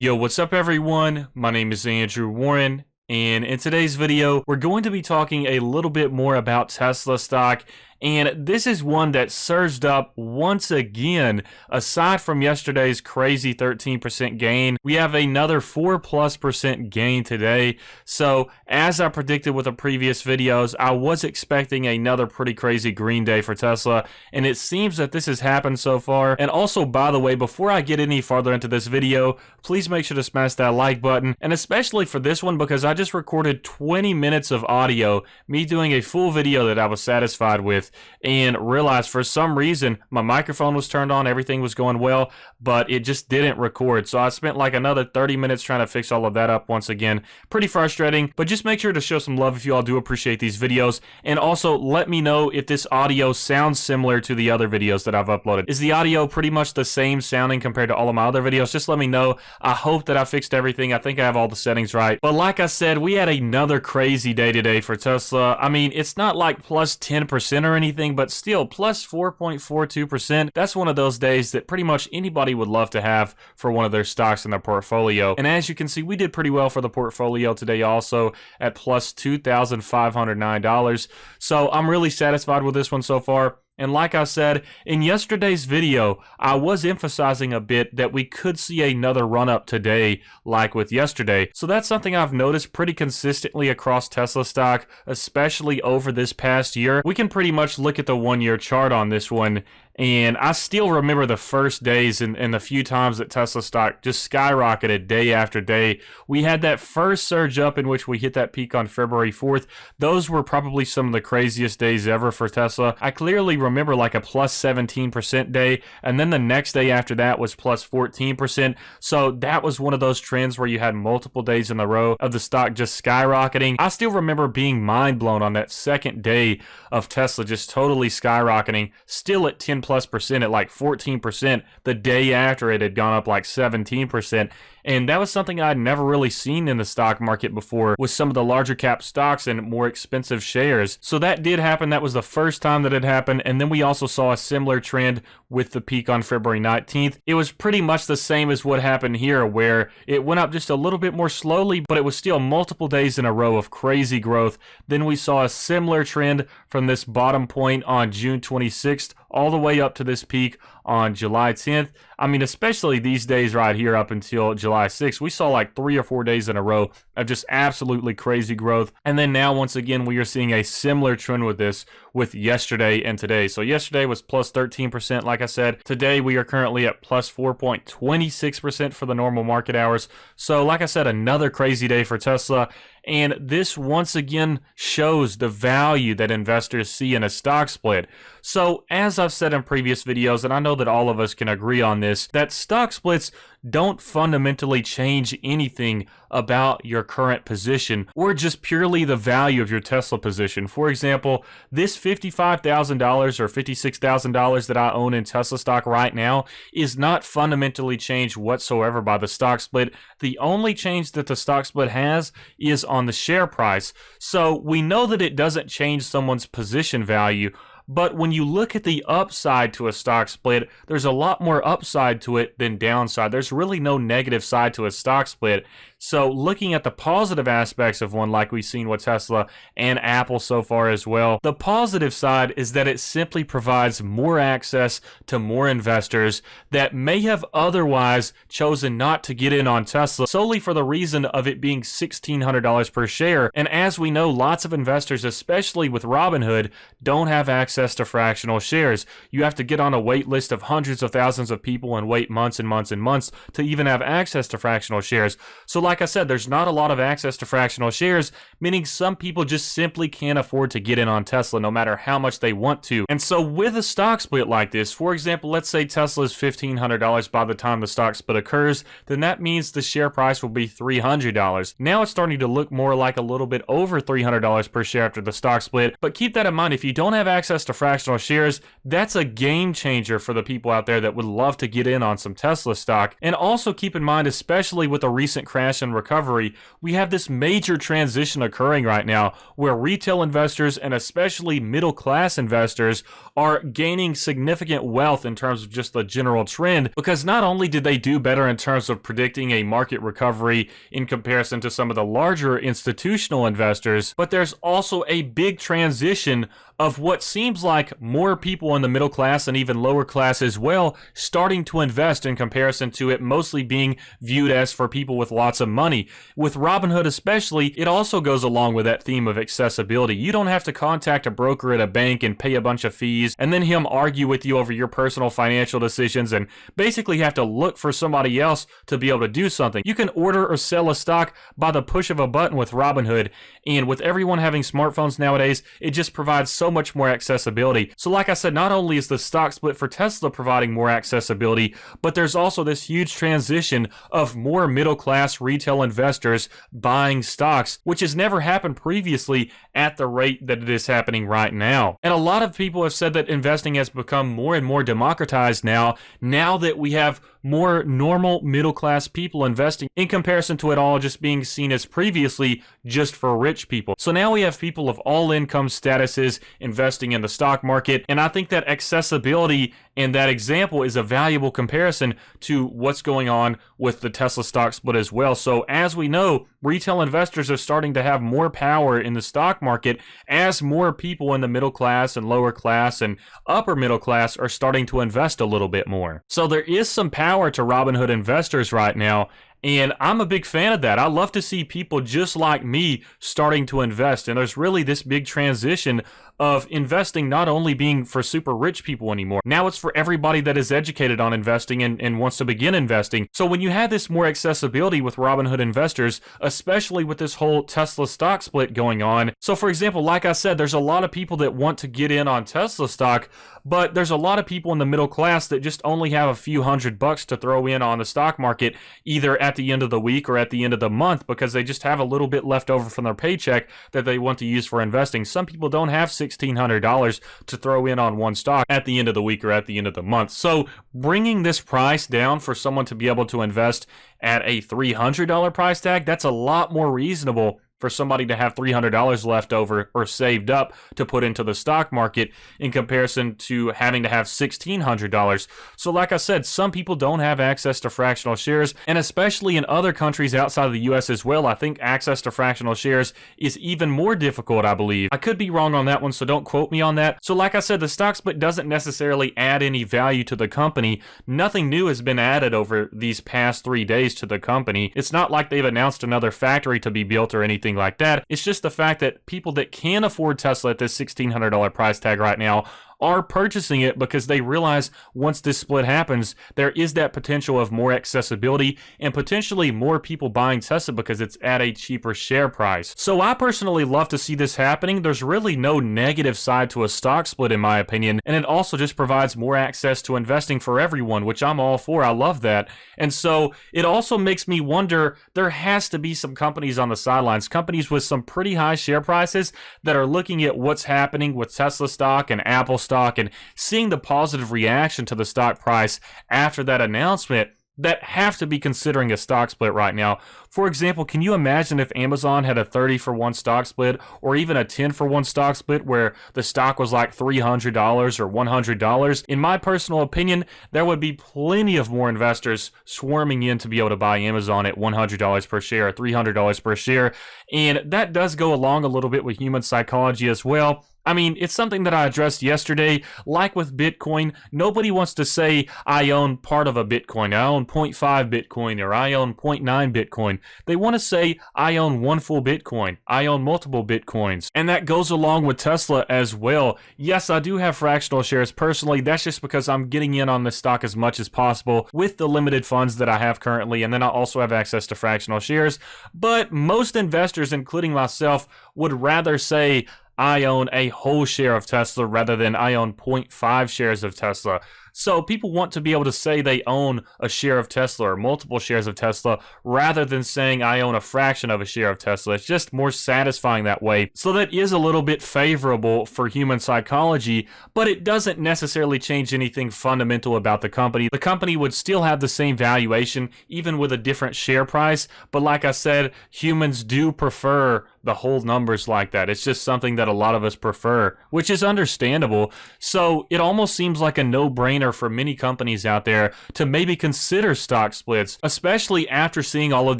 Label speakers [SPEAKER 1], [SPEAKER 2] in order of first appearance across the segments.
[SPEAKER 1] Yo, what's up everyone? My name is Andrew Warren, and in today's video, we're going to be talking a little bit more about Tesla stock. And this is one that surged up once again. Aside from yesterday's crazy 13% gain, we have another 4+% gain today. So as I predicted with the previous videos, I was expecting another pretty crazy green day for Tesla, and it seems that this has happened so far. And also, by the way, before I get any farther into this video, please make sure to smash that like button, and especially for this one because I just recorded 20 minutes of audio, me doing a full video that I was satisfied with, and realized for some reason my microphone was turned on, everything was going well, but it just didn't record. So I spent like another 30 minutes trying to fix all of that up once again. Pretty frustrating, but just make sure to show some love if you all do appreciate these videos, and also let me know if this audio sounds similar to the other videos that I've uploaded. Is the audio pretty much the same sounding compared to all of my other videos? Just let me know. I hope that I fixed everything. I think I have all the settings right. But like I said, we had another crazy day today for Tesla. I mean, it's not like plus 10% or anything, but still plus 4.42%. That's one of those days that pretty much anybody would love to have for one of their stocks in their portfolio. And as you can see, we did pretty well for the portfolio today also at plus $2,509. So I'm really satisfied with this one so far. And like I said, in yesterday's video, I was emphasizing a bit that we could see another run-up today, like with yesterday. So that's something I've noticed pretty consistently across Tesla stock, especially over this past year. We can pretty much look at the one-year chart on this one, and I still remember the first days and the few times that Tesla stock just skyrocketed day after day. We had that first surge up in which we hit that peak on February 4th. Those were probably some of the craziest days ever for Tesla. I clearly remember like a plus 17% day, and then the next day after that was plus 14%. So that was one of those trends where you had multiple days in a row of the stock just skyrocketing. I still remember being mind blown on that second day of Tesla just totally skyrocketing, still at 10+% at like 14% the day after it had gone up like 17%. And that was something I'd never really seen in the stock market before with some of the larger cap stocks and more expensive shares. So that did happen. That was the first time that it happened. And then we also saw a similar trend with the peak on February 19th. It was pretty much the same as what happened here, where it went up just a little bit more slowly, but it was still multiple days in a row of crazy growth. Then we saw a similar trend from this bottom point on June 26th all the way up to this peak on July 10th. I mean, especially these days right here up until July 6th, we saw like 3 or 4 days in a row of just absolutely crazy growth. And then now, once again, we are seeing a similar trend with this with yesterday and today. So yesterday was plus 13%, like I said. Today, we are currently at plus 4.26% for the normal market hours. So like I said, another crazy day for Tesla. And this once again shows the value that investors see in a stock split. So as I've said in previous videos, and I know that all of us can agree on this, that stock splits don't fundamentally change anything about your current position or just purely the value of your Tesla position. For example, this $55,000 or $56,000 that I own in Tesla stock right now is not fundamentally changed whatsoever by the stock split. The only change that the stock split has is on the share price. So we know that it doesn't change someone's position value. But when you look at the upside to a stock split, there's a lot more upside to it than downside. There's really no negative side to a stock split. So looking at the positive aspects of one, like we've seen with Tesla and Apple so far as well, the positive side is that it simply provides more access to more investors that may have otherwise chosen not to get in on Tesla solely for the reason of it being $1,600 per share. And as we know, lots of investors, especially with Robinhood, don't have access to fractional shares. You have to get on a wait list of hundreds of thousands of people and wait months and months and months to even have access to fractional shares. So like I said, there's not a lot of access to fractional shares, meaning some people just simply can't afford to get in on Tesla no matter how much they want to. And so with a stock split like this, for example, let's say Tesla is $1,500 by the time the stock split occurs, then that means the share price will be $300. Now it's starting to look more like a little bit over $300 per share after the stock split, but keep that in mind. If you don't have access to fractional shares, that's a game changer for the people out there that would love to get in on some Tesla stock. And also keep in mind, especially with the recent crash recession recovery, we have this major transition occurring right now where retail investors and especially middle class investors are gaining significant wealth in terms of just the general trend, because not only did they do better in terms of predicting a market recovery in comparison to some of the larger institutional investors, but there's also a big transition of what seems like more people in the middle class and even lower class as well starting to invest in comparison to it mostly being viewed as for people with lots of money. With Robinhood especially, it also goes along with that theme of accessibility. You don't have to contact a broker at a bank and pay a bunch of fees and then him argue with you over your personal financial decisions and basically have to look for somebody else to be able to do something. You can order or sell a stock by the push of a button with Robinhood, and with everyone having smartphones nowadays, it just provides so much more accessibility. So like I said, not only is the stock split for Tesla providing more accessibility, but there's also this huge transition of more middle class retail investors buying stocks, which has never happened previously at the rate that it is happening right now. And a lot of people have said that investing has become more and more democratized now that we have more normal middle class people investing in comparison to it all just being seen as previously just for rich people. So now we have people of all income statuses investing in the stock market, and I think that accessibility and that example is a valuable comparison to what's going on with the Tesla stock split as well. So as we know, retail investors are starting to have more power in the stock market as more people in the middle class and lower class and upper middle class are starting to invest a little bit more. So there is some power to Robinhood investors right now, and I'm a big fan of that. I love to see people just like me starting to invest. And there's really this big transition of investing not only being for super rich people anymore. Now it's for everybody that is educated on investing and wants to begin investing. So when you have this more accessibility with Robinhood investors, especially with this whole Tesla stock split going on. So for example, like I said, there's a lot of people that want to get in on Tesla stock, but there's a lot of people in the middle class that just only have a few $100 to throw in on the stock market, either at the end of the week or at the end of the month, because they just have a little bit left over from their paycheck that they want to use for investing. Some people don't have $1,600 to throw in on one stock at the end of the week or at the end of the month. So bringing this price down for someone to be able to invest at a $300 price tag, that's a lot more reasonable for somebody to have $300 left over or saved up to put into the stock market in comparison to having to have $1,600. So like I said, some people don't have access to fractional shares, and especially in other countries outside of the US as well, I think access to fractional shares is even more difficult, I believe. I could be wrong on that one, so don't quote me on that. So like I said, the stock split doesn't necessarily add any value to the company. Nothing new has been added over these past 3 days to the company. It's not like they've announced another factory to be built or anything like that. It's just the fact that people that can afford Tesla at this $1,600 price tag right now are purchasing it because they realize once this split happens, there is that potential of more accessibility and potentially more people buying Tesla because it's at a cheaper share price. So I personally love to see this happening. There's really no negative side to a stock split in my opinion, and it also just provides more access to investing for everyone, which I'm all for. I love that. And so it also makes me wonder, there has to be some companies on the sidelines, companies with some pretty high share prices that are looking at what's happening with Tesla stock and Apple stock and seeing the positive reaction to the stock price after that announcement that have to be considering a stock split right now. For example, can you imagine if Amazon had a 30-for-1 stock split or even a 10-for-1 stock split where the stock was like $300 or $100? In my personal opinion, there would be plenty of more investors swarming in to be able to buy Amazon at $100 per share or $300 per share. And that does go along a little bit with human psychology as well. I mean, it's something that I addressed yesterday. Like with Bitcoin, nobody wants to say, I own part of a Bitcoin, I own 0.5 Bitcoin, or I own 0.9 Bitcoin. They want to say, I own one full Bitcoin, I own multiple Bitcoins. And that goes along with Tesla as well. Yes, I do have fractional shares personally. That's just because I'm getting in on this stock as much as possible with the limited funds that I have currently. And then I also have access to fractional shares. But most investors, including myself, would rather say, I own a whole share of Tesla rather than I own 0.5 shares of Tesla. So people want to be able to say they own a share of Tesla or multiple shares of Tesla rather than saying I own a fraction of a share of Tesla. It's just more satisfying that way. So that is a little bit favorable for human psychology, but it doesn't necessarily change anything fundamental about the company. The company would still have the same valuation even with a different share price, but like I said, humans do prefer the whole numbers like that. It's just something that a lot of us prefer, which is understandable. So it almost seems like a no-brainer for many companies out there to maybe consider stock splits, especially after seeing all of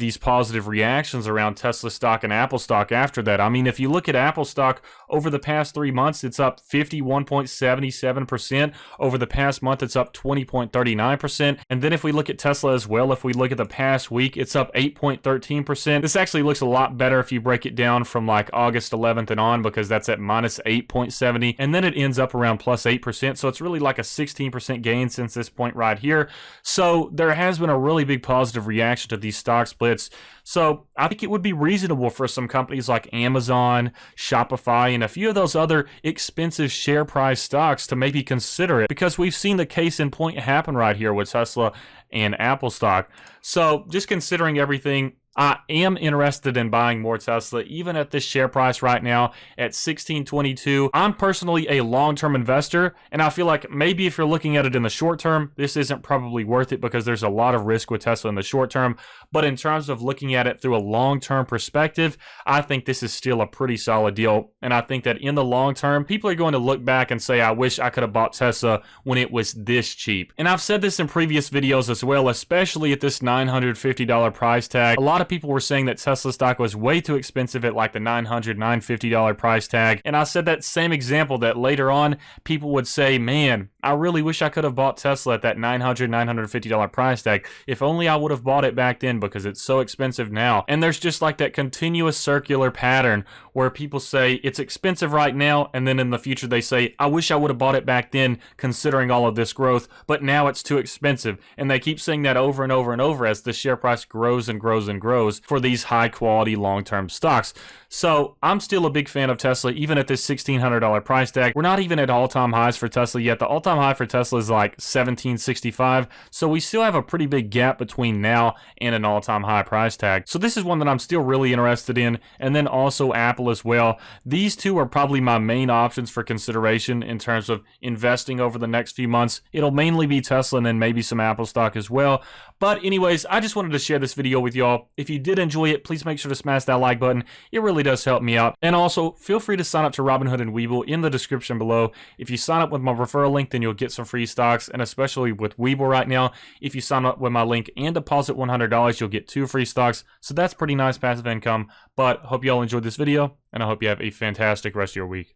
[SPEAKER 1] these positive reactions around Tesla stock and Apple stock after that. I mean, if you look at Apple stock over the past 3 months, it's up 51.77%. Over the past month, it's up 20.39%. And then if we look at Tesla as well, if we look at the past week, it's up 8.13%. This actually looks a lot better if you break it down from like August 11th and on, because that's at minus 8.70, and then it ends up around plus 8%. So it's really like a 16% gain since this point right here. So there has been a really big positive reaction to these stock splits. So I think it would be reasonable for some companies like Amazon, Shopify, and a few of those other expensive share price stocks to maybe consider it, because we've seen the case in point happen right here with Tesla and Apple stock. So just considering everything, I am interested in buying more Tesla, even at this share price right now at $16.22. I'm personally a long-term investor, and I feel like maybe if you're looking at it in the short term, this isn't probably worth it because there's a lot of risk with Tesla in the short term. But in terms of looking at it through a long-term perspective, I think this is still a pretty solid deal. And I think that in the long term, people are going to look back and say, I wish I could have bought Tesla when it was this cheap. And I've said this in previous videos as well, especially at this $950 price tag. A lot of people were saying that Tesla stock was way too expensive at like the $900, $950 price tag. And I said that same example that later on people would say, man, I really wish I could have bought Tesla at that $900, $950 price tag. If only I would have bought it back then because it's so expensive now. And there's just like that continuous circular pattern where people say it's expensive right now, and then in the future they say, I wish I would have bought it back then considering all of this growth, but now it's too expensive. And they keep saying that over and over and over as the share price grows and grows and grows for these high quality long-term stocks. So I'm still a big fan of Tesla, even at this $1,600 price tag. We're not even at all-time highs for Tesla yet. The all-time high for Tesla is like $17.65. So we still have a pretty big gap between now and an all-time high price tag. So this is one that I'm still really interested in. And then also Apple as well. These two are probably my main options for consideration in terms of investing over the next few months. It'll mainly be Tesla and then maybe some Apple stock as well. But anyways, I just wanted to share this video with y'all. If you did enjoy it, please make sure to smash that like button. It really does help me out. And also, feel free to sign up to Robinhood and Webull in the description below. If you sign up with my referral link, then you'll get some free stocks. And especially with Webull right now, if you sign up with my link and deposit $100, you'll get 2 free stocks. So that's pretty nice passive income. But hope y'all enjoyed this video, and I hope you have a fantastic rest of your week.